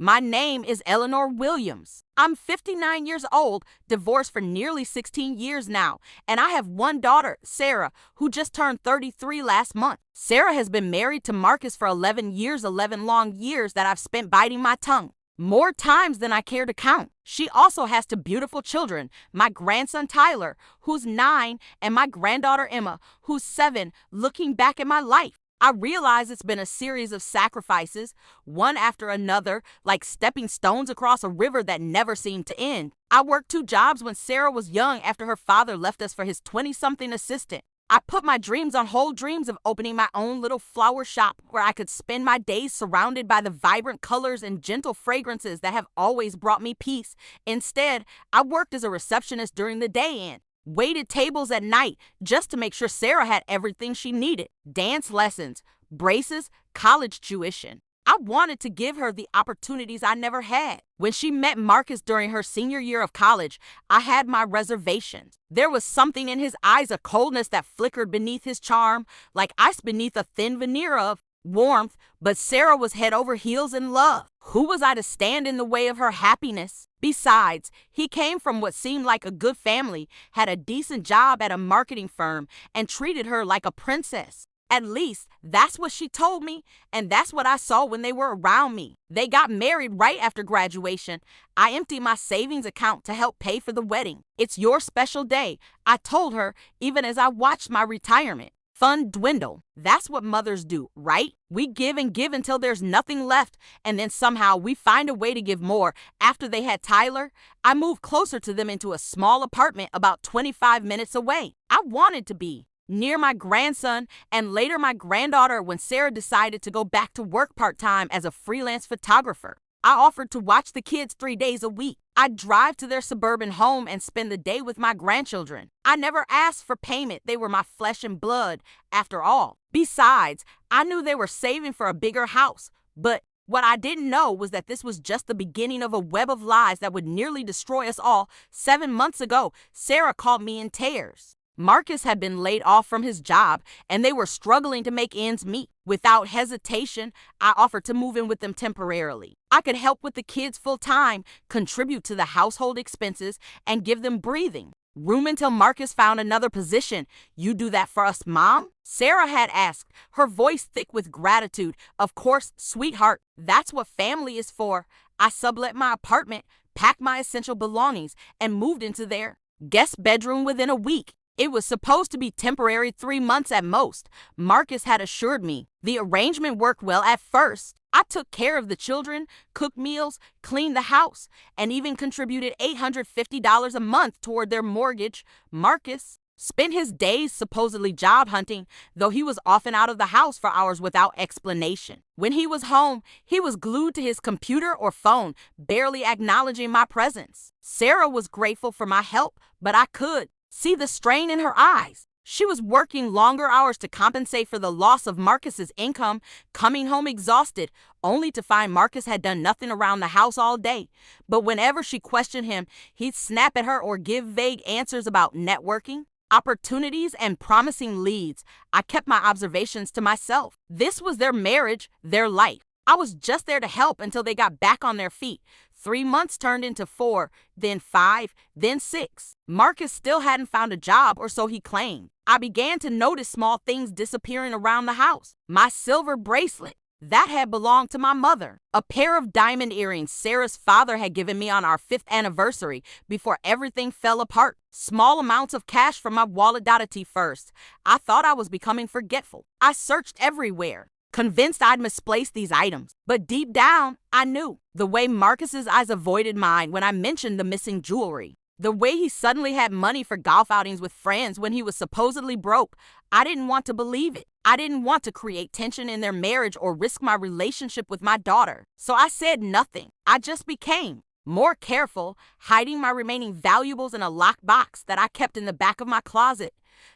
My name is Eleanor Williams. I'm 59 years old, divorced for nearly 16 years now, and I have one daughter, Sarah, who just turned 33 last month. Sarah has been married to Marcus for 11 years, 11 long years that I've spent biting my tongue. More times than I care to count. She also has two beautiful children, my grandson Tyler, who's 9, and my granddaughter Emma, who's 7. Looking back at my life, I realize it's been a series of sacrifices, one after another, like stepping stones across a river that never seemed to end. I worked 2 jobs when Sarah was young after her father left us for his 20-something assistant. I put my dreams on hold, dreams of opening my own little flower shop where I could spend my days surrounded by the vibrant colors and gentle fragrances that have always brought me peace. Instead, I worked as a receptionist during the day and waited tables at night just to make sure Sarah had everything she needed. Dance lessons, braces, college tuition. I wanted to give her the opportunities I never had. When she met Marcus during her senior year of college, I had my reservations. There was something in his eyes, a coldness that flickered beneath his charm, like ice beneath a thin veneer of warmth, but Sarah was head over heels in love. Who was I to stand in the way of her happiness? Besides, he came from what seemed like a good family, had a decent job at a marketing firm, and treated her like a princess. At least, that's what she told me, and that's what I saw when they were around me. They got married right after graduation. I emptied my savings account to help pay for the wedding. It's your special day, I told her, even as I watched my retirement fund dwindle. That's what mothers do, right? We give and give until there's nothing left, and then somehow we find a way to give more. After they had Tyler, I moved closer to them into a small apartment about 25 minutes away. I wanted to be near my grandson and later my granddaughter when Sarah decided to go back to work part-time as a freelance photographer. I offered to watch the kids 3 days a week. I'd drive to their suburban home and spend the day with my grandchildren. I never asked for payment. They were my flesh and blood, after all. Besides, I knew they were saving for a bigger house. But what I didn't know was that this was just the beginning of a web of lies that would nearly destroy us all. 7 months ago, Sarah called me in tears. Marcus had been laid off from his job, and they were struggling to make ends meet. Without hesitation, I offered to move in with them temporarily. I could help with the kids full-time, contribute to the household expenses, and give them breathing room until Marcus found another position. You do that for us, Mom? Sarah had asked, her voice thick with gratitude. Of course, sweetheart, that's what family is for. I sublet my apartment, packed my essential belongings, and moved into their guest bedroom within a week. It was supposed to be temporary, 3 months at most. Marcus had assured me. The arrangement worked well at first. I took care of the children, cooked meals, cleaned the house, and even contributed $850 a month toward their mortgage. Marcus spent his days supposedly job hunting, though he was often out of the house for hours without explanation. When he was home, he was glued to his computer or phone, barely acknowledging my presence. Sarah was grateful for my help, but I could see the strain in her eyes. She was working longer hours to compensate for the loss of Marcus's income, coming home exhausted, only to find Marcus had done nothing around the house all day. But whenever she questioned him, he'd snap at her or give vague answers about networking, opportunities, and promising leads. I kept my observations to myself. This was their marriage, their life. I was just there to help until they got back on their feet. 3 months turned into 4, then 5, then 6. Marcus still hadn't found a job, or so he claimed. I began to notice small things disappearing around the house. My silver bracelet, that had belonged to my mother. A pair of diamond earrings Sarah's father had given me on our 5th anniversary before everything fell apart. Small amounts of cash from my wallet. First, I thought I was becoming forgetful. I searched everywhere, convinced I'd misplaced these items. But deep down, I knew. The way Marcus's eyes avoided mine when I mentioned the missing jewelry. The way he suddenly had money for golf outings with friends when he was supposedly broke. I didn't want to believe it. I didn't want to create tension in their marriage or risk my relationship with my daughter. So I said nothing. I just became more careful, hiding my remaining valuables in a locked box that I kept in the back of my closet.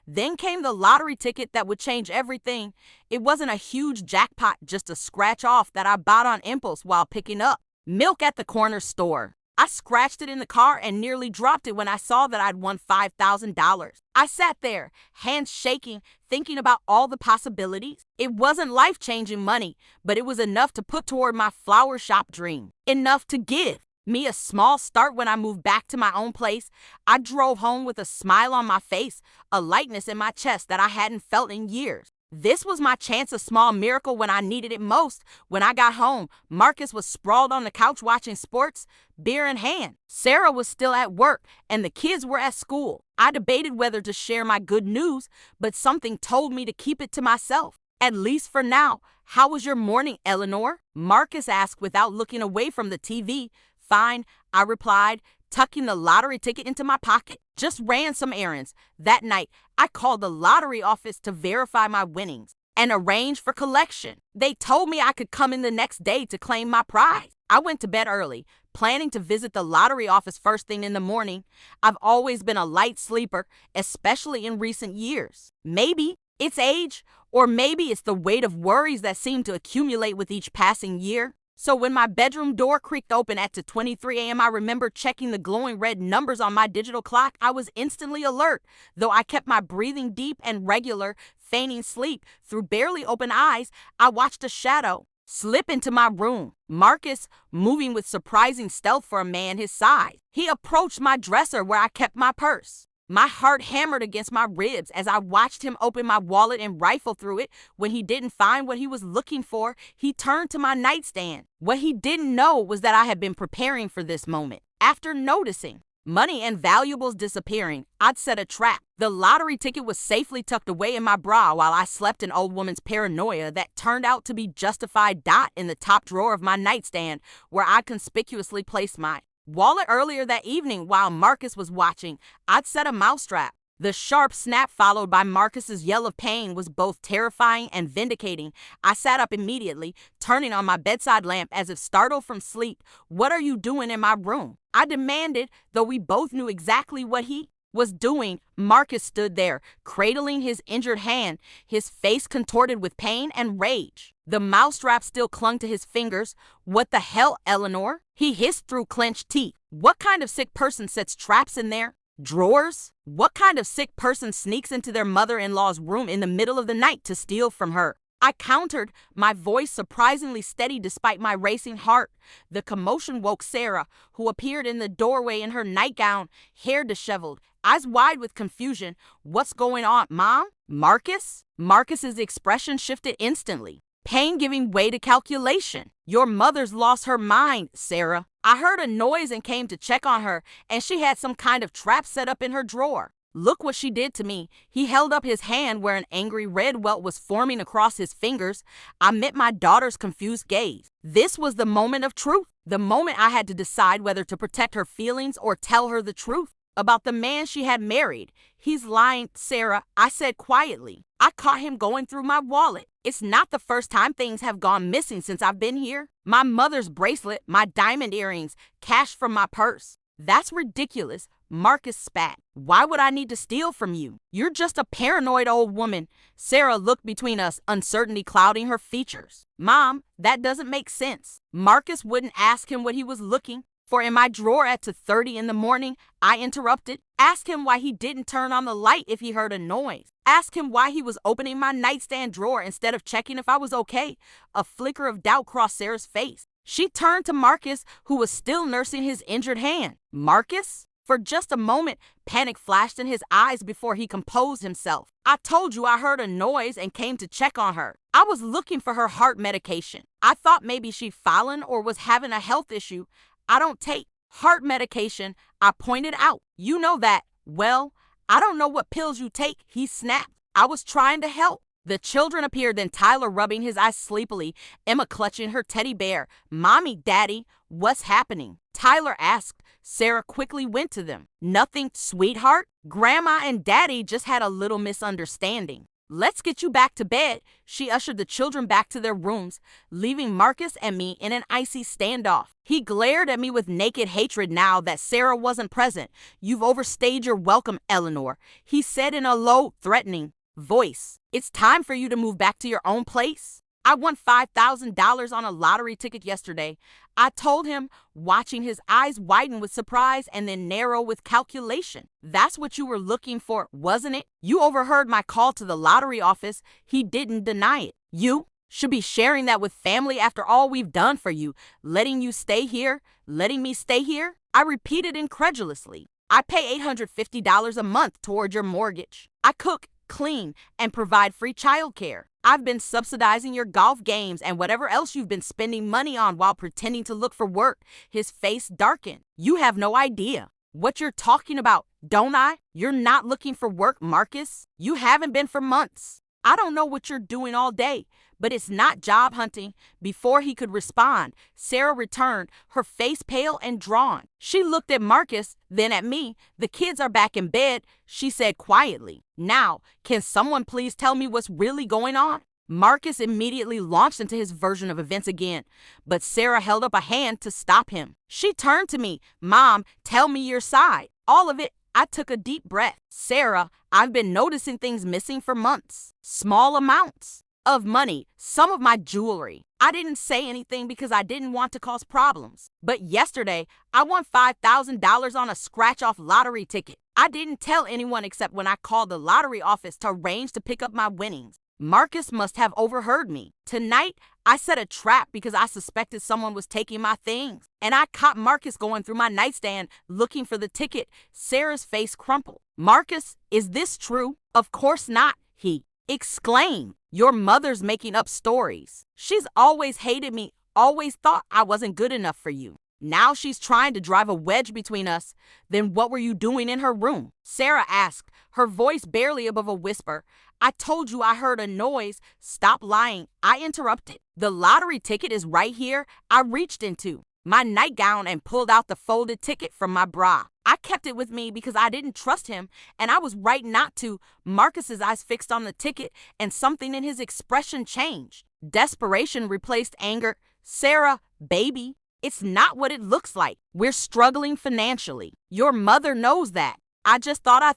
Then came the lottery ticket that would change everything. It wasn't a huge jackpot, just a scratch-off that I bought on impulse while picking up milk at the corner store. I scratched it in the car and nearly dropped it when I saw that I'd won $5,000. I sat there, hands shaking, thinking about all the possibilities. It wasn't life-changing money, but it was enough to put toward my flower shop dream. Enough to give me a small start when I moved back to my own place. I drove home with a smile on my face, a lightness in my chest that I hadn't felt in years. This was my chance, a small miracle when I needed it most. When I got home, Marcus was sprawled on the couch watching sports, beer in hand. Sarah was still at work, and the kids were at school. I debated whether to share my good news, but something told me to keep it to myself. At least for now. How was your morning, Eleanor? Marcus asked without looking away from the TV. Fine, I replied, tucking the lottery ticket into my pocket. Just ran some errands. That night, I called the lottery office to verify my winnings and arrange for collection. They told me I could come in the next day to claim my prize. I went to bed early, planning to visit the lottery office first thing in the morning. I've always been a light sleeper, especially in recent years. Maybe it's age, or maybe it's the weight of worries that seem to accumulate with each passing year. So when my bedroom door creaked open at 2:23 a.m., I remember checking the glowing red numbers on my digital clock. I was instantly alert, though I kept my breathing deep and regular, feigning sleep. Through barely open eyes, I watched a shadow slip into my room. Marcus, moving with surprising stealth for a man his size. He approached my dresser where I kept my purse. My heart hammered against my ribs as I watched him open my wallet and rifle through it. When he didn't find what he was looking for, he turned to my nightstand. What he didn't know was that I had been preparing for this moment. After noticing money and valuables disappearing, I'd set a trap. The lottery ticket was safely tucked away in my bra while I slept in old woman's paranoia that turned out to be justified. In the top drawer of my nightstand, where I conspicuously placed my wallet earlier that evening while Marcus was watching, I'd set a mousetrap. The sharp snap followed by Marcus's yell of pain was both terrifying and vindicating. I sat up immediately, turning on my bedside lamp as if startled from sleep. "What are you doing in my room?" I demanded, though we both knew exactly what he was doing. Marcus stood there, cradling his injured hand, his face contorted with pain and rage. The mousetrap still clung to his fingers. "What the hell, Eleanor?" he hissed through clenched teeth. "What kind of sick person sets traps in their drawers? What kind of sick person sneaks into their mother-in-law's room in the middle of the night to steal from her?" I countered, my voice surprisingly steady despite my racing heart. The commotion woke Sarah, who appeared in the doorway in her nightgown, hair disheveled, eyes wide with confusion. "What's going on, Mom?" "Marcus?" Marcus's expression shifted instantly, pain giving way to calculation. "Your mother's lost her mind, Sarah. I heard a noise and came to check on her, and she had some kind of trap set up in her drawer. Look what she did to me." He held up his hand where an angry red welt was forming across his fingers. I met my daughter's confused gaze. This was the moment of truth, the moment I had to decide whether to protect her feelings or tell her the truth about the man she had married. "He's lying, Sarah," I said quietly. "I caught him going through my wallet. It's not the first time things have gone missing since I've been here. My mother's bracelet, my diamond earrings, cash from my purse." "That's ridiculous," Marcus spat. "Why would I need to steal from you? You're just a paranoid old woman." Sarah looked between us, uncertainty clouding her features. "Mom, that doesn't make sense." Marcus wouldn't ask him what he was looking for in my drawer at 2:30 in the morning. I interrupted. Ask him why he didn't turn on the light if he heard a noise. Ask him why he was opening my nightstand drawer instead of checking if I was okay. A flicker of doubt crossed Sarah's face. She turned to Marcus, who was still nursing his injured hand. "Marcus?" For just a moment, panic flashed in his eyes before he composed himself. "I told you I heard a noise and came to check on her. I was looking for her heart medication. I thought maybe she'd fallen or was having a health issue. I don't take heart medication," I pointed out. "You know that." "Well, I don't know what pills you take," he snapped. "I was trying to help." The children appeared, then Tyler rubbing his eyes sleepily, Emma clutching her teddy bear. "Mommy, Daddy, what's happening?" Tyler asked. Sarah quickly went to them. "Nothing, sweetheart. Grandma and Daddy just had a little misunderstanding. Let's get you back to bed." She ushered the children back to their rooms, leaving Marcus and me in an icy standoff. He glared at me with naked hatred now that Sarah wasn't present. "You've overstayed your welcome, Eleanor," he said in a low, threatening voice. "It's time for you to move back to your own place." I won $5,000 on a lottery ticket yesterday. I told him, watching his eyes widen with surprise and then narrow with calculation. That's what you were looking for, wasn't it? You overheard my call to the lottery office. He didn't deny it. You should be sharing that with family after all we've done for you, letting you stay here, letting me stay here. I repeated incredulously. I pay $850 a month toward your mortgage. I cook, clean, and provide free childcare. I've been subsidizing your golf games and whatever else you've been spending money on while pretending to look for work. His face darkened. You have no idea what you're talking about, don't I? You're not looking for work, Marcus. You haven't been for months. I don't know what you're doing all day, but it's not job hunting. Before he could respond, Sarah returned, her face pale and drawn. She looked at Marcus, then at me. The kids are back in bed, she said quietly. Now, can someone please tell me what's really going on? Marcus immediately launched into his version of events again, but Sarah held up a hand to stop him. She turned to me. Mom, tell me your side. All of it. I took a deep breath. Sarah, I've been noticing things missing for months. Small amounts of money, some of my jewelry. I didn't say anything because I didn't want to cause problems. But yesterday, I won $5,000 on a scratch-off lottery ticket. I didn't tell anyone except when I called the lottery office to arrange to pick up my winnings. Marcus must have overheard me. Tonight, I set a trap because I suspected someone was taking my things. And I caught Marcus going through my nightstand looking for the ticket. Sarah's face crumpled. Marcus, is this true? Of course not, he exclaimed. Your mother's making up stories. She's always hated me, always thought I wasn't good enough for you. Now she's trying to drive a wedge between us. Then what were you doing in her room? Sarah asked, her voice barely above a whisper. I told you I heard a noise. Stop lying. I interrupted. The lottery ticket is right here. I reached into my nightgown and pulled out the folded ticket from my bra. I kept it with me because I didn't trust him, and I was right not to. Marcus's eyes fixed on the ticket, and something in his expression changed. Desperation replaced anger. Sarah, baby, it's not what it looks like. We're struggling financially. Your mother knows that. I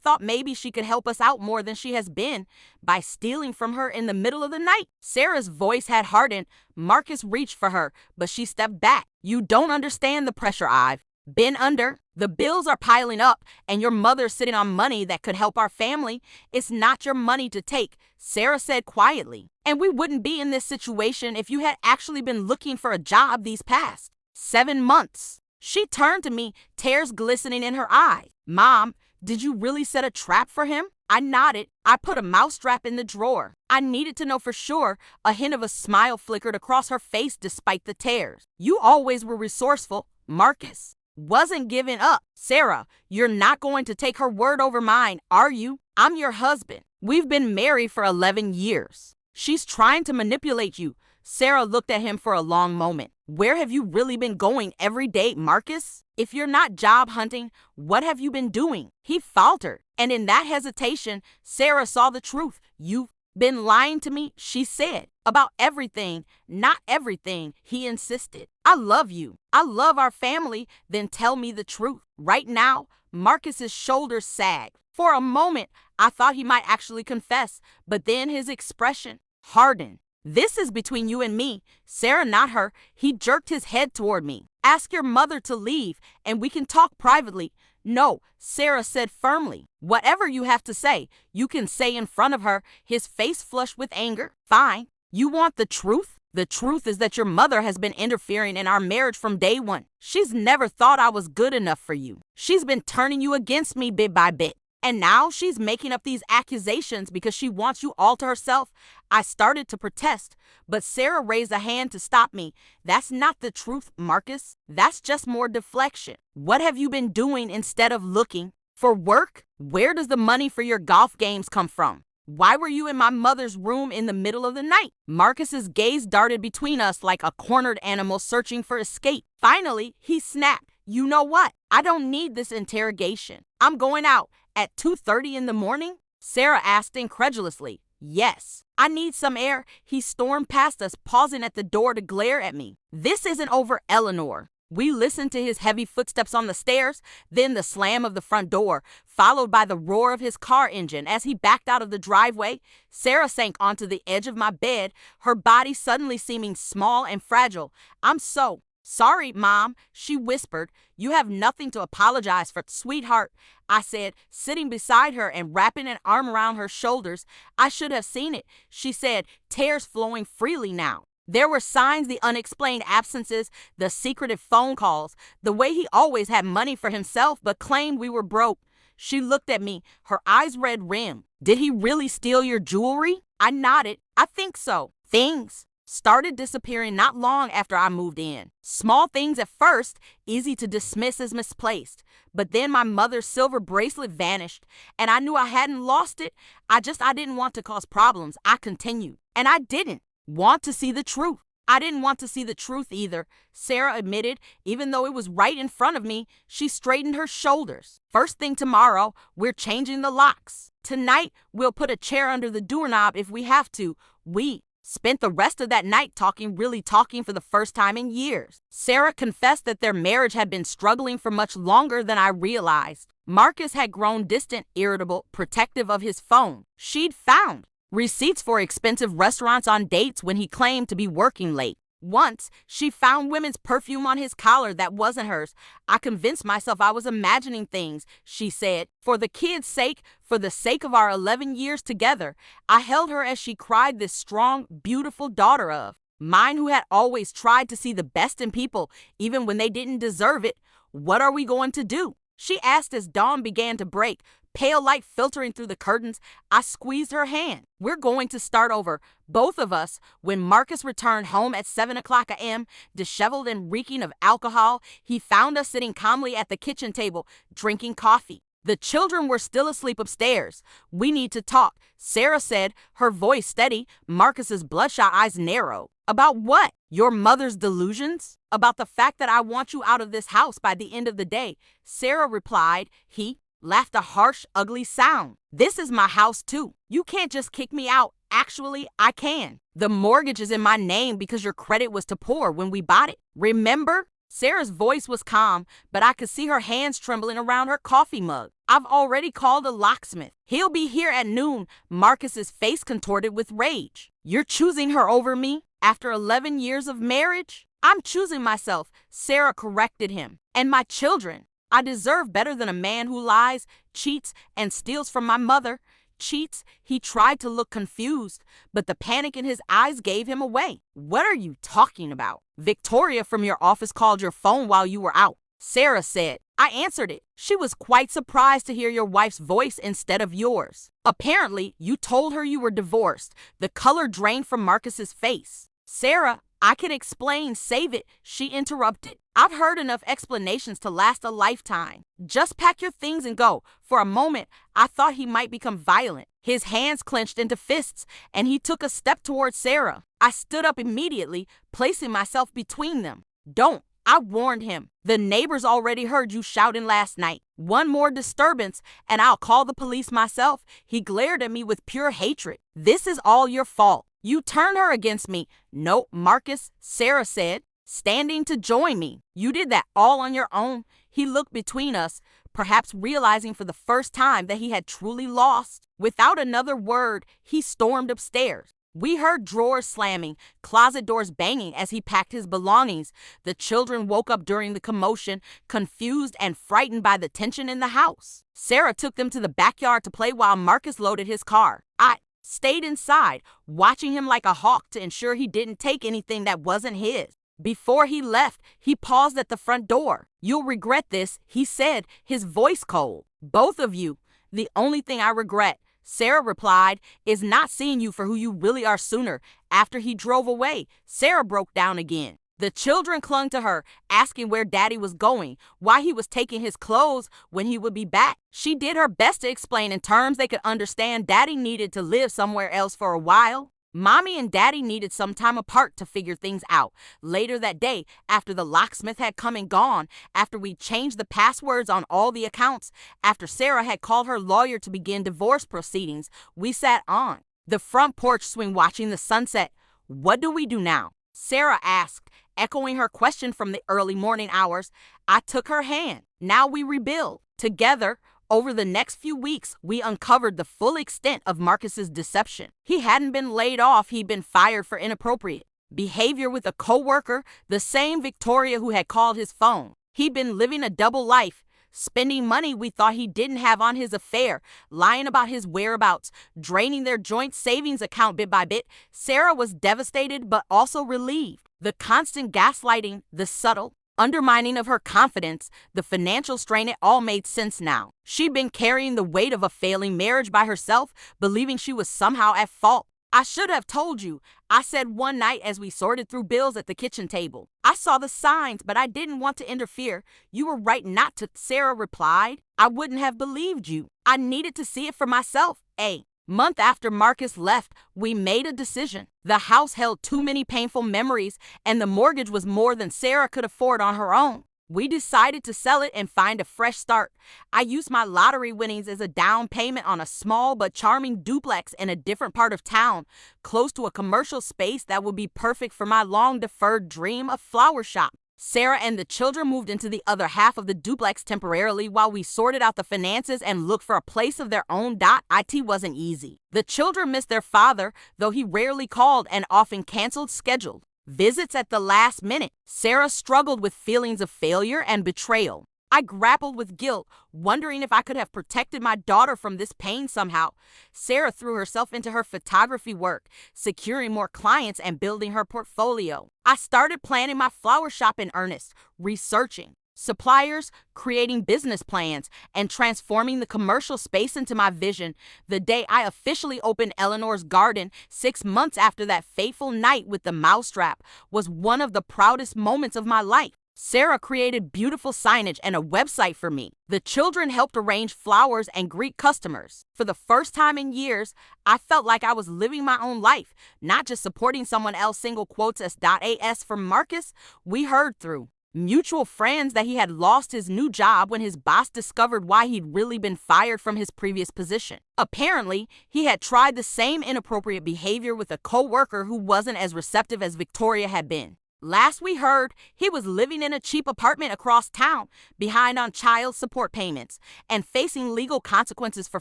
thought maybe she could help us out more than she has been by stealing from her in the middle of the night. Sarah's voice had hardened. Marcus reached for her, but she stepped back. You don't understand the pressure I've been under. The bills are piling up, and your mother's sitting on money that could help our family. It's not your money to take, Sarah said quietly. And we wouldn't be in this situation if you had actually been looking for a job these past 7 months. She turned to me, tears glistening in her eyes. Mom, did you really set a trap for him? I nodded. I put a mousetrap in the drawer. I needed to know for sure. A hint of a smile flickered across her face despite the tears. You always were resourceful. Marcus wasn't giving up. Sarah, you're not going to take her word over mine, are you? I'm your husband. We've been married for 11 years. She's trying to manipulate you. Sarah looked at him for a long moment. Where have you really been going every day, Marcus? If you're not job hunting, what have you been doing? He faltered, and in that hesitation, Sarah saw the truth. You've been lying to me, she said. About everything, not everything, he insisted. I love you. I love our family. Then tell me the truth. Right now, Marcus's shoulders sagged. For a moment, I thought he might actually confess, but then his expression hardened. This is between you and me. Sarah, not her. He jerked his head toward me. Ask your mother to leave, and we can talk privately. No, Sarah said firmly. Whatever you have to say, you can say in front of her. His face flushed with anger. Fine. You want the truth? The truth is that your mother has been interfering in our marriage from day one. She's never thought I was good enough for you. She's been turning you against me bit by bit. And now she's making up these accusations because she wants you all to herself. I started to protest, but Sarah raised a hand to stop me. That's not the truth, Marcus. That's just more deflection. What have you been doing instead of looking for work? Where does the money for your golf games come from? Why were you in my mother's room in the middle of the night? Marcus's gaze darted between us like a cornered animal searching for escape. Finally, he snapped. You know what? I don't need this interrogation. I'm going out. At 2:30 in the morning? Sarah asked incredulously. Yes. I need some air. He stormed past us, pausing at the door to glare at me. This isn't over, Eleanor. We listened to his heavy footsteps on the stairs, then the slam of the front door, followed by the roar of his car engine. As he backed out of the driveway, Sarah sank onto the edge of my bed, her body suddenly seeming small and fragile. "I'm so sorry, Mom," she whispered. "You have nothing to apologize for, sweetheart," I said, sitting beside her and wrapping an arm around her shoulders. "I should have seen it," she said, tears flowing freely now. There were signs, the unexplained absences, the secretive phone calls, the way he always had money for himself but claimed we were broke. She looked at me, her eyes red rimmed. "Did he really steal your jewelry?" I nodded. "I think so." Things started disappearing not long after I moved in. Small things at first, easy to dismiss as misplaced. But then my mother's silver bracelet vanished, and I knew I hadn't lost it. I didn't want to cause problems. I continued. And I didn't want to see the truth. I didn't want to see the truth either, Sarah admitted, even though it was right in front of me. She straightened her shoulders. "First thing tomorrow, we're changing the locks. Tonight, we'll put a chair under the doorknob if we have to." We spent the rest of that night really talking for the first time in years. Sarah confessed that their marriage had been struggling for much longer than I realized. Marcus had grown distant, irritable, protective of his phone. She'd found receipts for expensive restaurants on dates when he claimed to be working late. Once, she found women's perfume on his collar that wasn't hers. "I convinced myself I was imagining things," she said. "For the kids' sake, for the sake of our 11 years together." I held her as she cried, this strong, beautiful daughter of mine who had always tried to see the best in people, even when they didn't deserve it. "What are we going to do?" she asked as dawn began to break, pale light filtering through the curtains. I squeezed her hand. "We're going to start over, both of us." When Marcus returned home at 7 o'clock a.m., disheveled and reeking of alcohol, he found us sitting calmly at the kitchen table, drinking coffee. The children were still asleep upstairs. "We need to talk," Sarah said, her voice steady. Marcus's bloodshot eyes narrowed. "About what?" "Your mother's delusions? About the fact that I want you out of this house by the end of the day," Sarah replied. He laughed a harsh, ugly sound. "This is my house too. You can't just kick me out. Actually, I can. The mortgage is in my name because your credit was too poor when we bought it. Remember?" Sarah's voice was calm, but I could see her hands trembling around her coffee mug. "I've already called a locksmith. He'll be here at noon." Marcus's face contorted with rage. "You're choosing her over me? After 11 years of marriage?" "I'm choosing myself," Sarah corrected him. "And my children. I deserve better than a man who lies, cheats, and steals from my mother." "Cheats?" He tried to look confused, but the panic in his eyes gave him away. "What are you talking about?" "Victoria from your office called your phone while you were out," Sarah said. "I answered it. She was quite surprised to hear your wife's voice instead of yours. Apparently, you told her you were divorced." The color drained from Marcus's face. "Sarah, I can explain. Save it," she interrupted. "I've heard enough explanations to last a lifetime. Just pack your things and go." For a moment, I thought he might become violent. His hands clenched into fists, and he took a step towards Sarah. I stood up immediately, placing myself between them. "Don't," I warned him. "The neighbors already heard you shouting last night. One more disturbance, and I'll call the police myself." He glared at me with pure hatred. "This is all your fault. You turned her against me." "No, Marcus," Sarah said, standing to join me. "You did that all on your own." He looked between us, perhaps realizing for the first time that he had truly lost. Without another word, he stormed upstairs. We heard drawers slamming, closet doors banging as he packed his belongings. The children woke up during the commotion, confused and frightened by the tension in the house. Sarah took them to the backyard to play while Marcus loaded his car. I stayed inside, watching him like a hawk to ensure he didn't take anything that wasn't his. Before he left, he paused at the front door. "You'll regret this," he said, his voice cold. "Both of you. The only thing I regret," Sarah replied, "is not seeing you for who you really are sooner." After he drove away, Sarah broke down again. The children clung to her, asking where Daddy was going, why he was taking his clothes, when he would be back. She did her best to explain in terms they could understand. Daddy needed to live somewhere else for a while. Mommy and Daddy needed some time apart to figure things out. Later that day, after the locksmith had come and gone, after we changed the passwords on all the accounts, after Sarah had called her lawyer to begin divorce proceedings, we sat on the front porch swing watching the sunset. "What do we do now?" Sarah asked, echoing her question from the early morning hours. I took her hand. Now we rebuild. Together, over the next few weeks, we uncovered the full extent of Marcus's deception. He hadn't been laid off, he'd been fired for inappropriate behavior with a co-worker, the same Victoria who had called his phone. He'd been living a double life, spending money we thought he didn't have on his affair, lying about his whereabouts, draining their joint savings account bit by bit. Sarah was devastated but also relieved. The constant gaslighting, the subtle undermining of her confidence, the financial strain, it all made sense now. She'd been carrying the weight of a failing marriage by herself, believing she was somehow at fault. I should have told you, I said one night as we sorted through bills at the kitchen table. I saw the signs, but I didn't want to interfere. You were right not to, Sarah replied. I wouldn't have believed you. I needed to see it for myself. A month after Marcus left, we made a decision. The house held too many painful memories, and the mortgage was more than Sarah could afford on her own. We decided to sell it and find a fresh start. I used my lottery winnings as a down payment on a small but charming duplex in a different part of town, close to a commercial space that would be perfect for my long-deferred dream of flower shop. Sarah and the children moved into the other half of the duplex temporarily while we sorted out the finances and looked for a place of their own. It wasn't easy. The children missed their father, though he rarely called and often canceled scheduled visits at the last minute. Sarah struggled with feelings of failure and betrayal. I grappled with guilt, wondering if I could have protected my daughter from this pain somehow. Sarah threw herself into her photography work, securing more clients and building her portfolio. I started planning my flower shop in earnest, researching suppliers, creating business plans, and transforming the commercial space into my vision. The day I officially opened Eleanor's Garden, 6 months after that fateful night with the mousetrap, was one of the proudest moments of my life. Sarah created beautiful signage and a website for me. The children helped arrange flowers and greet customers. For the first time in years, I felt like I was living my own life, not just supporting someone else. As for Marcus, we heard through mutual friends that he had lost his new job when his boss discovered why he'd really been fired from his previous position. Apparently, he had tried the same inappropriate behavior with a co-worker who wasn't as receptive as Victoria had been. Last we heard, he was living in a cheap apartment across town, behind on child support payments, and facing legal consequences for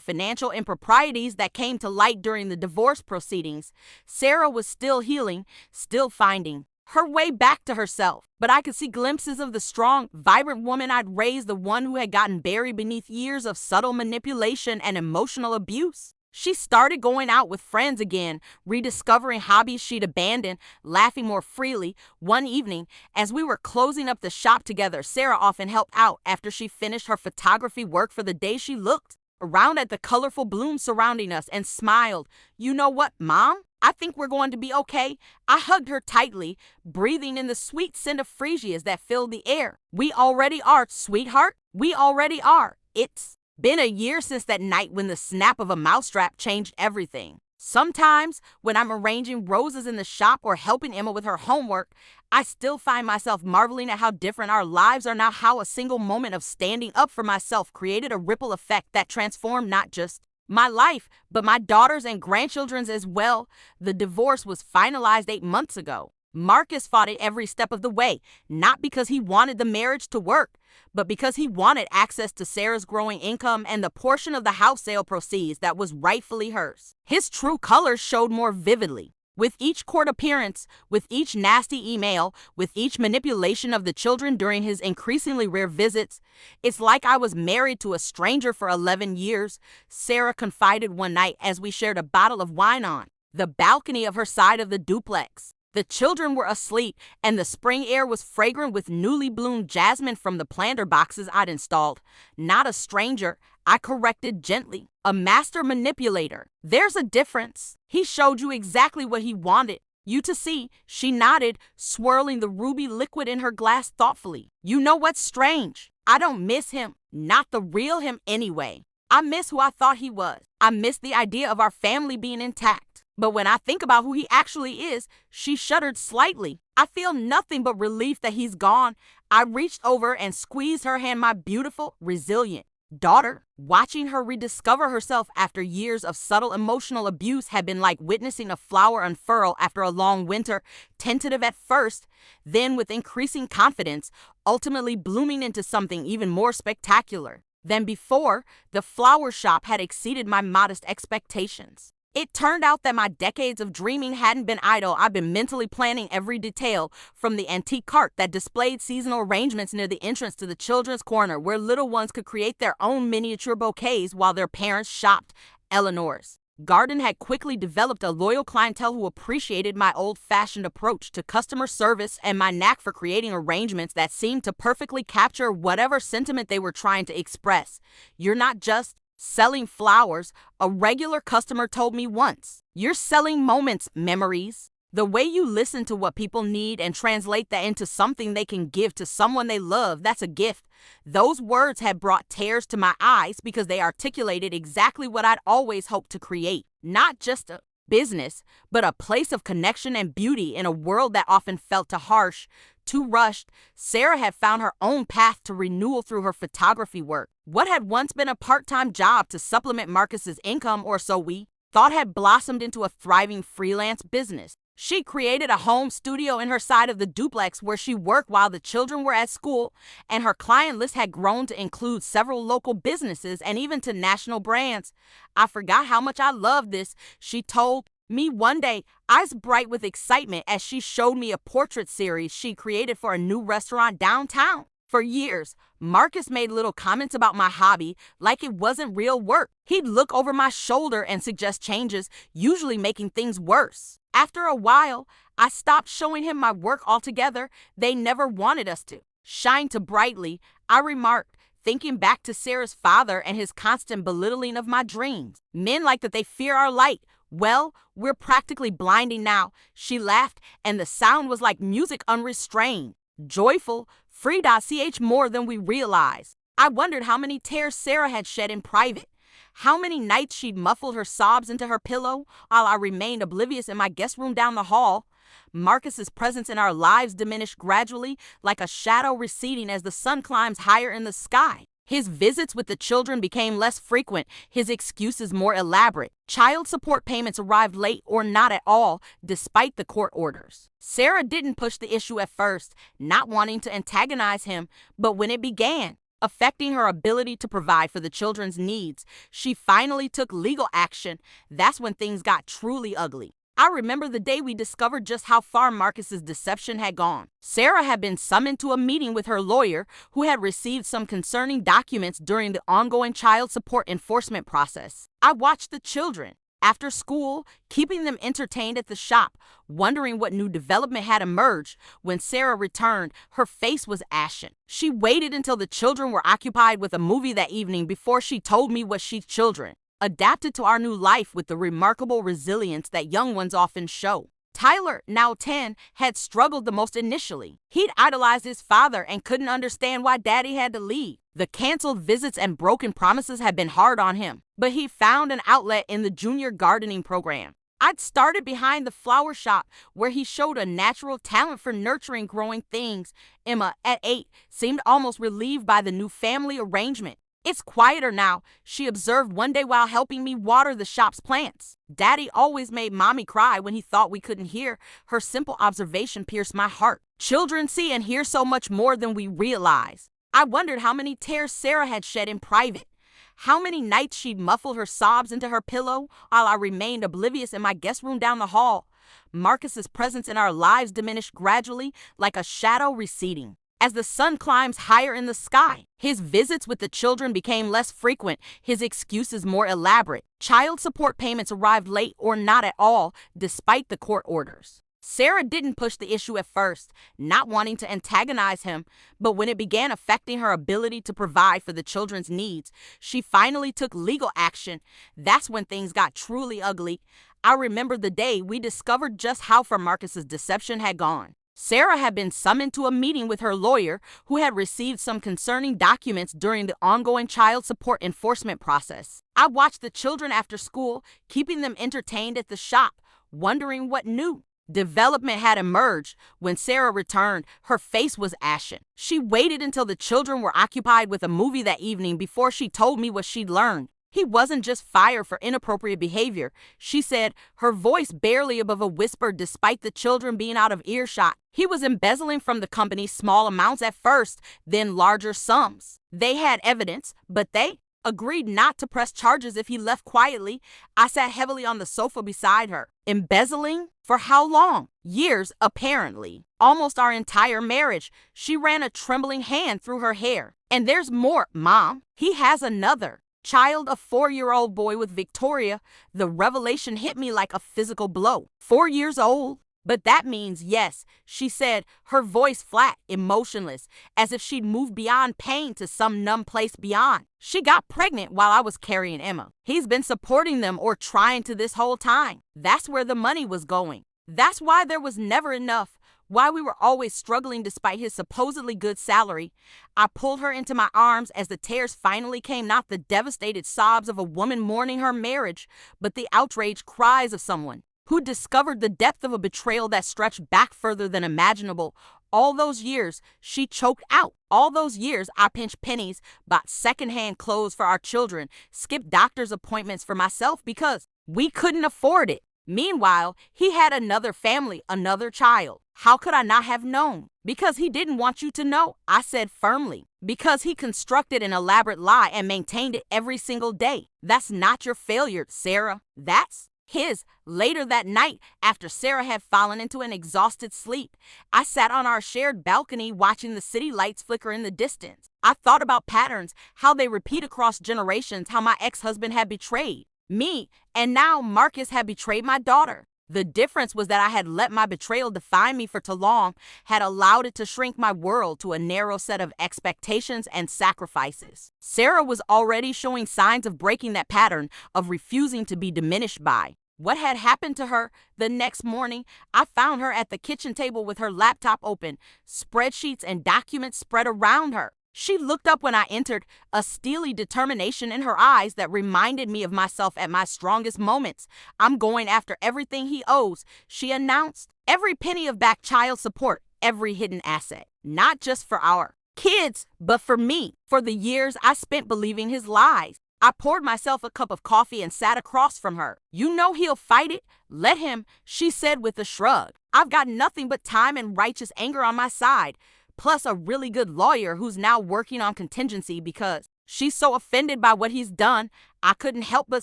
financial improprieties that came to light during the divorce proceedings. Sarah was still healing, still finding her way back to herself, but I could see glimpses of the strong, vibrant woman I'd raised, the one who had gotten buried beneath years of subtle manipulation and emotional abuse. She started going out with friends again, rediscovering hobbies she'd abandoned, laughing more freely. One evening, as we were closing up the shop together, Sarah often helped out after she finished her photography work for the day. She looked around at the colorful blooms surrounding us and smiled. You know what, Mom? I think we're going to be okay. I hugged her tightly, breathing in the sweet scent of freesias that filled the air. We already are, sweetheart. We already are. It's been a year since that night when the snap of a mousetrap changed everything. Sometimes, when I'm arranging roses in the shop or helping Emma with her homework, I still find myself marveling at how different our lives are now, how a single moment of standing up for myself created a ripple effect that transformed not just my life, but my daughter's and grandchildren's as well. The divorce was finalized 8 months ago. Marcus fought it every step of the way, not because he wanted the marriage to work, but because he wanted access to Sarah's growing income and the portion of the house sale proceeds that was rightfully hers. His true colors showed more vividly. With each court appearance, with each nasty email, with each manipulation of the children during his increasingly rare visits, it's like I was married to a stranger for 11 years, Sarah confided one night as we shared a bottle of wine on the balcony of her side of the duplex. The children were asleep, and the spring air was fragrant with newly bloomed jasmine from the planter boxes I'd installed. Not a stranger, I corrected gently. A master manipulator. There's a difference. He showed you exactly what he wanted you to see. She nodded, swirling the ruby liquid in her glass thoughtfully. You know what's strange? I don't miss him. Not the real him anyway. I miss who I thought he was. I miss the idea of our family being intact. But when I think about who he actually is, she shuddered slightly. I feel nothing but relief that he's gone. I reached over and squeezed her hand, my beautiful, resilient, daughter. Watching her rediscover herself after years of subtle emotional abuse had been like witnessing a flower unfurl after a long winter, tentative at first, then with increasing confidence, ultimately blooming into something even more spectacular than before. The flower shop had exceeded my modest expectations. It turned out that my decades of dreaming hadn't been idle. I'd been mentally planning every detail, from the antique cart that displayed seasonal arrangements near the entrance to the children's corner, where little ones could create their own miniature bouquets while their parents shopped. Eleanor's garden had quickly developed a loyal clientele who appreciated my old-fashioned approach to customer service and my knack for creating arrangements that seemed to perfectly capture whatever sentiment they were trying to express. "You're not just selling flowers," a regular customer told me once. "You're selling moments, memories. The way you listen to what people need and translate that into something they can give to someone they love, that's a gift." Those words had brought tears to my eyes because they articulated exactly what I'd always hoped to create. Not just a business, but a place of connection and beauty in a world that often felt too harsh, too rushed. Sarah had found her own path to renewal through her photography work. What had once been a part-time job to supplement Marcus's income, or so we thought, had blossomed into a thriving freelance business. She created a home studio in her side of the duplex where she worked while the children were at school, and her client list had grown to include several local businesses and even to national brands. "I forgot how much I loved this," she told me one day, eyes bright with excitement, as she showed me a portrait series she created for a new restaurant downtown. For years, Marcus made little comments about my hobby like it wasn't real work. He'd look over my shoulder and suggest changes, usually making things worse. After a while, I stopped showing him my work altogether. "They never wanted us to shine too brightly," I remarked, thinking back to Sarah's father and his constant belittling of my dreams. "Men like that, they fear our light. Well, we're practically blinding now," she laughed, and the sound was like music unrestrained. Joyful, free.ch more than we realized. I wondered how many tears Sarah had shed in private. How many nights she'd muffled her sobs into her pillow while I remained oblivious in my guest room down the hall. Marcus's presence in our lives diminished gradually, like a shadow receding as the sun climbs higher in the sky. His visits with the children became less frequent, his excuses more elaborate. Child support payments arrived late or not at all, despite the court orders. Sarah didn't push the issue at first, not wanting to antagonize him, but when it began affecting her ability to provide for the children's needs, she finally took legal action. That's when things got truly ugly. I remember the day we discovered just how far Marcus's deception had gone. Sarah had been summoned to a meeting with her lawyer, who had received some concerning documents during the ongoing child support enforcement process. I watched the children after school, keeping them entertained at the shop, wondering what new development had emerged. When Sarah returned, her face was ashen. She waited until the children were occupied with a movie that evening before she told me what she's children adapted to our new life with the remarkable resilience that young ones often show. Tyler, now 10, had struggled the most initially. He'd idolized his father and couldn't understand why Daddy had to leave. The canceled visits and broken promises had been hard on him, but he found an outlet in the junior gardening program. I'd started behind the flower shop, where he showed a natural talent for nurturing growing things. Emma, at 8, seemed almost relieved by the new family arrangement. "It's quieter now," she observed one day while helping me water the shop's plants. "Daddy always made Mommy cry when he thought we couldn't hear." Her simple observation pierced my heart. Children see and hear so much more than we realize. I wondered how many tears Sarah had shed in private. How many nights she'd muffled her sobs into her pillow while I remained oblivious in my guest room down the hall. Marcus's presence in our lives diminished gradually, like a shadow receding as the sun climbs higher in the sky. His visits with the children became less frequent, his excuses more elaborate. Child support payments arrived late or not at all, despite the court orders. Sarah didn't push the issue at first, not wanting to antagonize him, but when it began affecting her ability to provide for the children's needs, she finally took legal action. That's when things got truly ugly. I remember the day we discovered just how far Marcus's deception had gone. Sarah had been summoned to a meeting with her lawyer, who had received some concerning documents during the ongoing child support enforcement process. I watched the children after school, keeping them entertained at the shop, wondering what new Development had emerged. When Sarah returned, her face was ashen. She waited until the children were occupied with a movie that evening before she told me what she'd learned. He wasn't just fired for inappropriate behavior, she said, her voice barely above a whisper despite the children being out of earshot. He was embezzling from the company small amounts at first, then larger sums. They had evidence, but they agreed not to press charges if he left quietly. I sat heavily on the sofa beside her. Embezzling? For how long? Years, apparently. Almost our entire marriage. She ran a trembling hand through her hair. And there's more, Mom. He has another child, a 4-year-old boy with Victoria. The revelation hit me like a physical blow. 4 years old? But that means yes, she said, her voice flat, emotionless, as if she'd moved beyond pain to some numb place beyond. She got pregnant while I was carrying Emma. He's been supporting them or trying to this whole time. That's where the money was going. That's why there was never enough. Why we were always struggling despite his supposedly good salary. I pulled her into my arms as the tears finally came, not the devastated sobs of a woman mourning her marriage, but the outraged cries of someone who discovered the depth of a betrayal that stretched back further than imaginable. All those years, she choked out. All those years, I pinched pennies, bought secondhand clothes for our children, skipped doctor's appointments for myself because we couldn't afford it. Meanwhile, he had another family, another child. How could I not have known? Because he didn't want you to know, I said firmly. Because he constructed an elaborate lie and maintained it every single day. That's not your failure, Sarah. That's his. Later that night, after Sarah had fallen into an exhausted sleep, I sat on our shared balcony watching the city lights flicker in the distance. I thought about patterns, how they repeat across generations, how my ex-husband had betrayed me, and now Marcus had betrayed my daughter. The difference was that I had let my betrayal define me for too long, had allowed it to shrink my world to a narrow set of expectations and sacrifices. Sarah was already showing signs of breaking that pattern, of refusing to be diminished by what had happened to her. The next morning, I found her at the kitchen table with her laptop open, spreadsheets and documents spread around her. She looked up when I entered, a steely determination in her eyes that reminded me of myself at my strongest moments. I'm going after everything he owes, she announced. Every penny of back child support, every hidden asset. Not just for our kids, but for me. For the years I spent believing his lies. I poured myself a cup of coffee and sat across from her. You know he'll fight it? Let him, she said with a shrug. I've got nothing but time and righteous anger on my side. Plus a really good lawyer who's now working on contingency because she's so offended by what he's done, I couldn't help but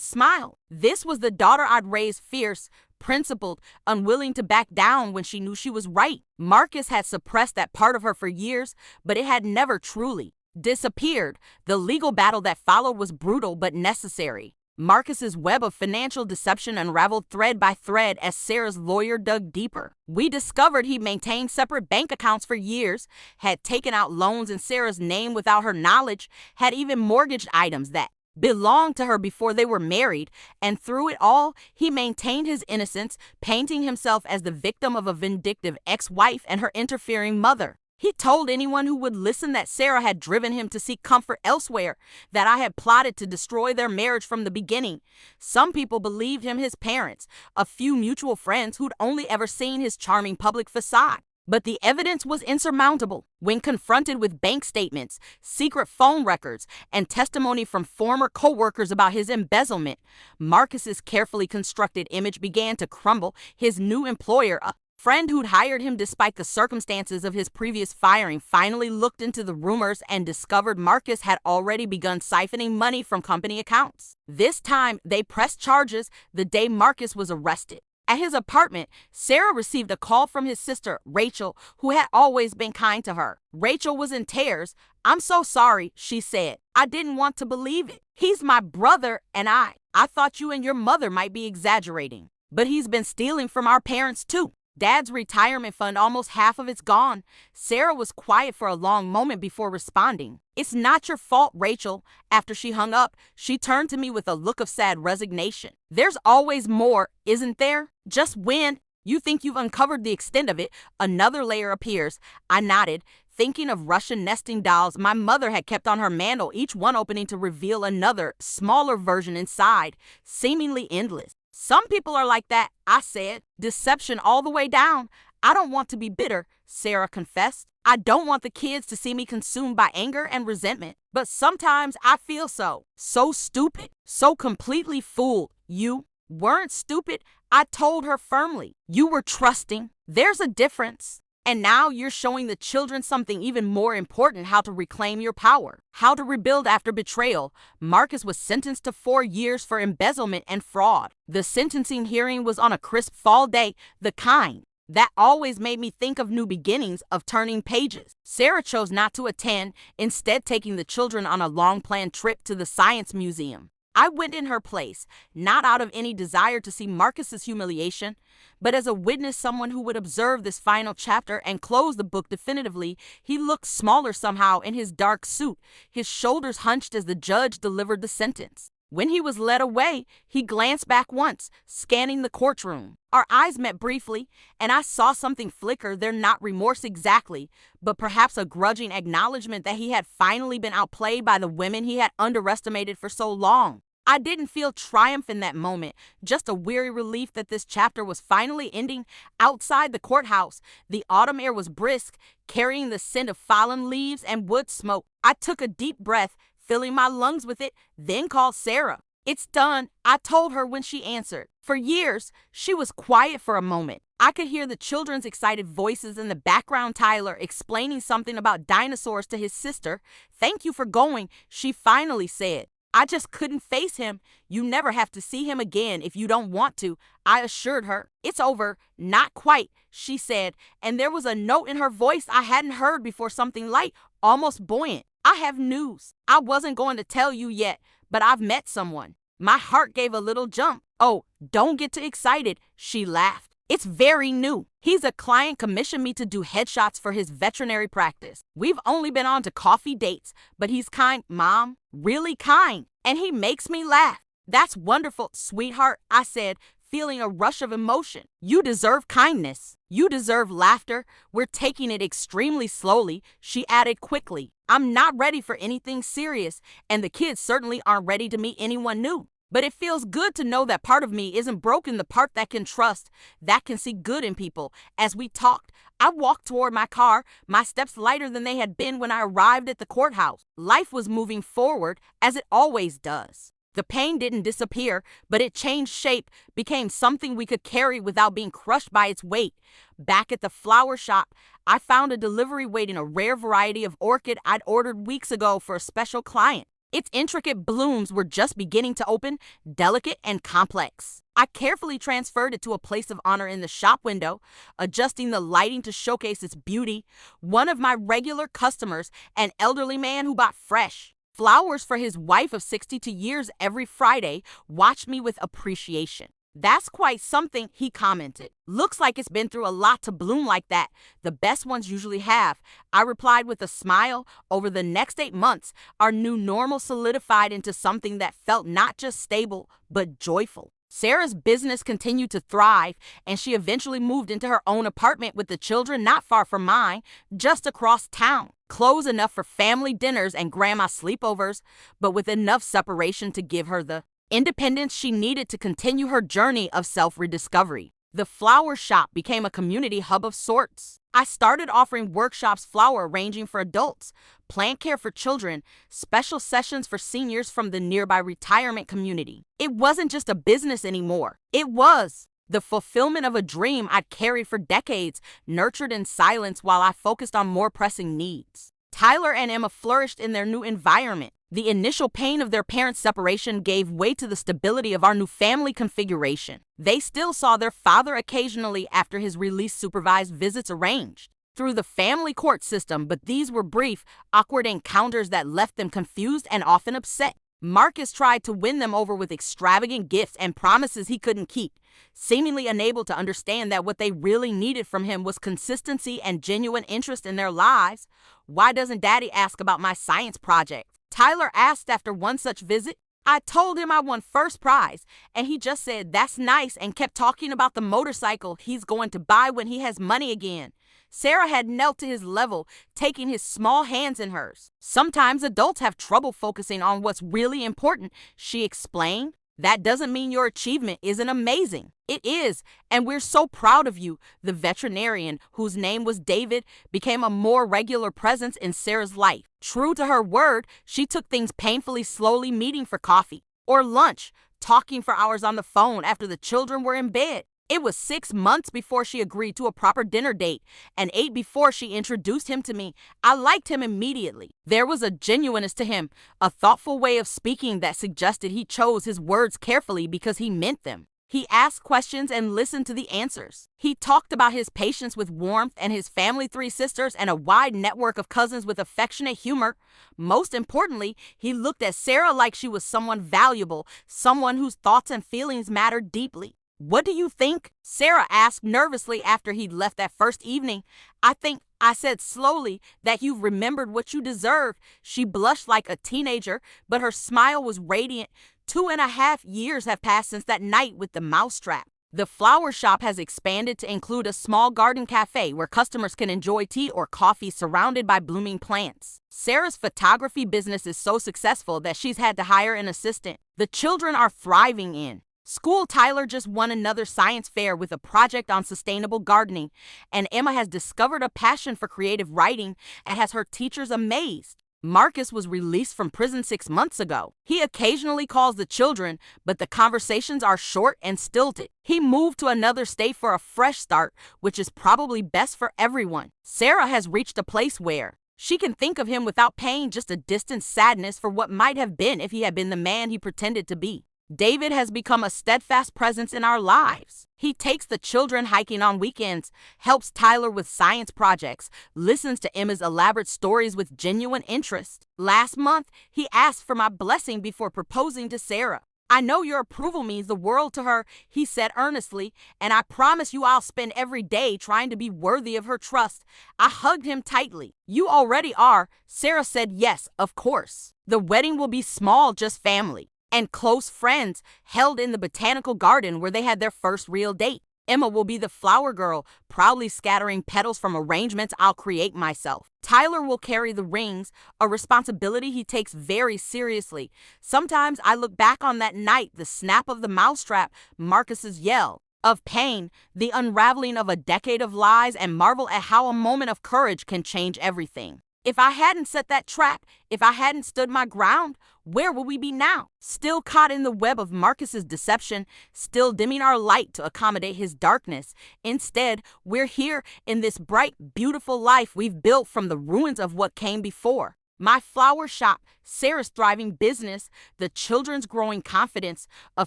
smile. This was the daughter I'd raised, fierce, principled, unwilling to back down when she knew she was right. Marcus had suppressed that part of her for years, but it had never truly disappeared. The legal battle that followed was brutal but necessary. Marcus's web of financial deception unraveled thread by thread as Sarah's lawyer dug deeper. We discovered he maintained separate bank accounts for years, had taken out loans in Sarah's name without her knowledge, had even mortgaged items that belonged to her before they were married, and through it all, he maintained his innocence, painting himself as the victim of a vindictive ex-wife and her interfering mother. He told anyone who would listen that Sarah had driven him to seek comfort elsewhere, that I had plotted to destroy their marriage from the beginning. Some people believed him, his parents, a few mutual friends who'd only ever seen his charming public facade. But the evidence was insurmountable. When confronted with bank statements, secret phone records, and testimony from former co-workers about his embezzlement, Marcus's carefully constructed image began to crumble. His new employer, a friend who'd hired him despite the circumstances of his previous firing, finally looked into the rumors and discovered Marcus had already begun siphoning money from company accounts. This time, they pressed charges the day Marcus was arrested. At his apartment, Sarah received a call from his sister, Rachel, who had always been kind to her. Rachel was in tears. I'm so sorry, she said. I didn't want to believe it. He's my brother, and I thought you and your mother might be exaggerating. But he's been stealing from our parents, too. Dad's retirement fund, almost half of it's gone. Sarah was quiet for a long moment before responding. It's not your fault, Rachel. After she hung up, she turned to me with a look of sad resignation. There's always more, isn't there? Just when you think you've uncovered the extent of it, another layer appears. I nodded, thinking of Russian nesting dolls my mother had kept on her mantle, each one opening to reveal another, smaller version inside, seemingly endless. Some people are like that, I said. Deception all the way down. I don't want to be bitter, Sarah confessed. I don't want the kids to see me consumed by anger and resentment. But sometimes I feel so. So stupid. So completely fooled. You weren't stupid, I told her firmly. You were trusting. There's a difference. And now you're showing the children something even more important: how to reclaim your power, how to rebuild after betrayal. Marcus was sentenced to 4 years for embezzlement and fraud. The sentencing hearing was on a crisp fall day, the kind that always made me think of new beginnings, of turning pages. Sarah chose not to attend, instead taking the children on a long-planned trip to the Science Museum. I went in her place, not out of any desire to see Marcus's humiliation, but as a witness, someone who would observe this final chapter and close the book definitively. He looked smaller somehow in his dark suit, his shoulders hunched as the judge delivered the sentence. When he was led away, he glanced back once, scanning the courtroom. Our eyes met briefly, and I saw something flicker there, not remorse exactly, but perhaps a grudging acknowledgement that he had finally been outplayed by the women he had underestimated for so long. I didn't feel triumph in that moment, just a weary relief that this chapter was finally ending. Outside the courthouse, the autumn air was brisk, carrying the scent of fallen leaves and wood smoke. I took a deep breath, filling my lungs with it, then called Sarah. It's done, I told her when she answered. For years, she was quiet for a moment. I could hear the children's excited voices in the background, Tyler explaining something about dinosaurs to his sister. Thank you for going, she finally said. I just couldn't face him. You never have to see him again if you don't want to, I assured her. It's over. Not quite, she said, and there was a note in her voice I hadn't heard before, something light, almost buoyant. I have news. I wasn't going to tell you yet, but I've met someone. My heart gave a little jump. Oh, don't get too excited, she laughed. It's very new. He's a client, commissioned me to do headshots for his veterinary practice. We've only been on to coffee dates, but he's kind, Mom, really kind, and he makes me laugh. That's wonderful, sweetheart, I said, feeling a rush of emotion. You deserve kindness. You deserve laughter. We're taking it extremely slowly, she added quickly. I'm not ready for anything serious, and the kids certainly aren't ready to meet anyone new. But it feels good to know that part of me isn't broken, the part that can trust, that can see good in people. As we talked, I walked toward my car, my steps lighter than they had been when I arrived at the courthouse. Life was moving forward, as it always does. The pain didn't disappear, but it changed shape, became something we could carry without being crushed by its weight. Back at the flower shop, I found a delivery waiting, a rare variety of orchid I'd ordered weeks ago for a special client. Its intricate blooms were just beginning to open, delicate and complex. I carefully transferred it to a place of honor in the shop window, adjusting the lighting to showcase its beauty. One of my regular customers, an elderly man who bought fresh flowers for his wife of 62 years every Friday, watched me with appreciation. That's quite something, he commented. Looks like it's been through a lot to bloom like that. The best ones usually have, I replied with a smile. Over the next 8 months, our new normal solidified into something that felt not just stable, but joyful. Sarah's business continued to thrive, and she eventually moved into her own apartment with the children not far from mine, just across town. Close enough for family dinners and grandma sleepovers, but with enough separation to give her the independence she needed to continue her journey of self-rediscovery. The flower shop became a community hub of sorts. I started offering workshops, flower arranging for adults, plant care for children, special sessions for seniors from the nearby retirement community. It wasn't just a business anymore. It was the fulfillment of a dream I'd carried for decades, nurtured in silence while I focused on more pressing needs. Tyler and Emma flourished in their new environment. The initial pain of their parents' separation gave way to the stability of our new family configuration. They still saw their father occasionally after his release, supervised visits arranged through the family court system, but these were brief, awkward encounters that left them confused and often upset. Marcus tried to win them over with extravagant gifts and promises he couldn't keep, seemingly unable to understand that what they really needed from him was consistency and genuine interest in their lives. Why doesn't Daddy ask about my science project? Tyler asked after one such visit. I told him I won first prize, and he just said that's nice and kept talking about the motorcycle he's going to buy when he has money again. Sarah had knelt to his level, taking his small hands in hers. Sometimes adults have trouble focusing on what's really important, she explained. That doesn't mean your achievement isn't amazing. It is, and we're so proud of you. The veterinarian, whose name was David, became a more regular presence in Sarah's life. True to her word, she took things painfully slowly, meeting for coffee or lunch, talking for hours on the phone after the children were in bed. It was 6 months before she agreed to a proper dinner date, and 8 before she introduced him to me. I liked him immediately. There was a genuineness to him, a thoughtful way of speaking that suggested he chose his words carefully because he meant them. He asked questions and listened to the answers. He talked about his patients with warmth and his family, 3 sisters, and a wide network of cousins with affectionate humor. Most importantly, he looked at Sarah like she was someone valuable, someone whose thoughts and feelings mattered deeply. "What do you think?" Sarah asked nervously after he'd left that first evening. I said slowly, "that you've remembered what you deserve." She blushed like a teenager, but her smile was radiant. 2.5 years have passed since that night with the mousetrap. The flower shop has expanded to include a small garden cafe where customers can enjoy tea or coffee surrounded by blooming plants. Sarah's photography business is so successful that she's had to hire an assistant. The children are thriving in school. Tyler just won another science fair with a project on sustainable gardening, and Emma has discovered a passion for creative writing and has her teachers amazed. Marcus was released from prison 6 months ago. He occasionally calls the children, but the conversations are short and stilted. He moved to another state for a fresh start, which is probably best for everyone. Sarah has reached a place where she can think of him without pain, just a distant sadness for what might have been if he had been the man he pretended to be. David has become a steadfast presence in our lives. He takes the children hiking on weekends, helps Tyler with science projects, listens to Emma's elaborate stories with genuine interest. Last month, he asked for my blessing before proposing to Sarah. "I know your approval means the world to her," he said earnestly, "and I promise you I'll spend every day trying to be worthy of her trust." I hugged him tightly. "You already are." Sarah said yes, of course. "The wedding will be small, just family and close friends," held in the botanical garden where they had their first real date. Emma will be the flower girl, proudly scattering petals from arrangements I'll create myself. Tyler will carry the rings, a responsibility he takes very seriously. Sometimes I look back on that night, the snap of the mousetrap, Marcus's yell of pain, the unraveling of a decade of lies, and marvel at how a moment of courage can change everything. If I hadn't set that trap, if I hadn't stood my ground, where would we be now? Still caught in the web of Marcus's deception, still dimming our light to accommodate his darkness. Instead, we're here in this bright, beautiful life we've built from the ruins of what came before. My flower shop, Sarah's thriving business, the children's growing confidence, a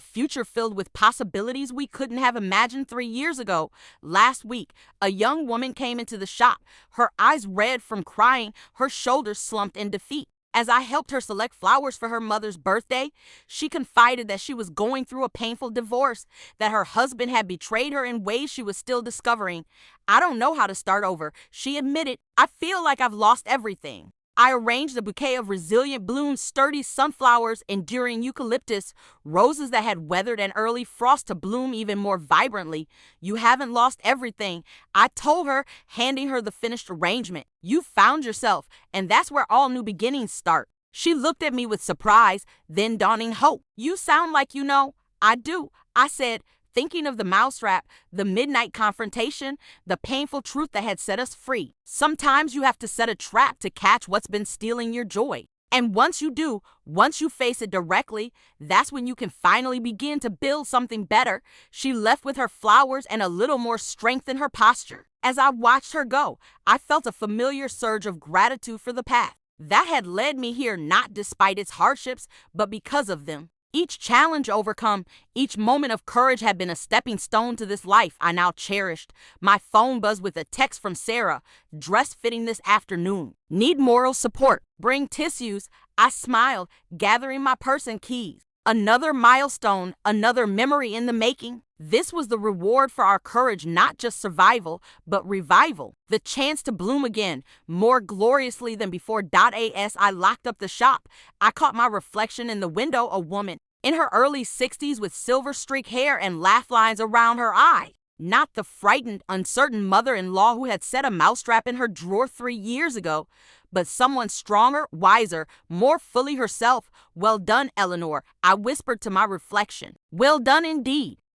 future filled with possibilities we couldn't have imagined 3 years ago. Last week, a young woman came into the shop, her eyes red from crying, her shoulders slumped in defeat. As I helped her select flowers for her mother's birthday, she confided that she was going through a painful divorce, that her husband had betrayed her in ways she was still discovering. "I don't know how to start over," she admitted. "I feel like I've lost everything." I arranged a bouquet of resilient blooms, sturdy sunflowers, enduring eucalyptus, roses that had weathered an early frost to bloom even more vibrantly. "You haven't lost everything," I told her, handing her the finished arrangement. "You found yourself, and that's where all new beginnings start." She looked at me with surprise, then dawning hope. "You sound like you know." "I do," I said, thinking of the mousetrap, the midnight confrontation, the painful truth that had set us free. Sometimes you have to set a trap to catch what's been stealing your joy. And once you do, once you face it directly, that's when you can finally begin to build something better. She left with her flowers and a little more strength in her posture. As I watched her go, I felt a familiar surge of gratitude for the path that had led me here, not despite its hardships, but because of them. Each challenge overcome, each moment of courage had been a stepping stone to this life I now cherished. My phone buzzed with a text from Sarah, "Dress fitting this afternoon. Need moral support. Bring tissues." I smiled, gathering my purse and keys. Another milestone, another memory in the making. This was the reward for our courage, not just survival, but revival. The chance to bloom again, more gloriously than before. As I locked up the shop, I caught my reflection in the window, a woman in her early 60s with silver streak hair and laugh lines around her eye. Not the frightened, uncertain mother-in-law who had set a mousetrap in her drawer 3 years ago, but someone stronger, wiser, more fully herself. Well done, Eleanor, I whispered to my reflection. Well done indeed.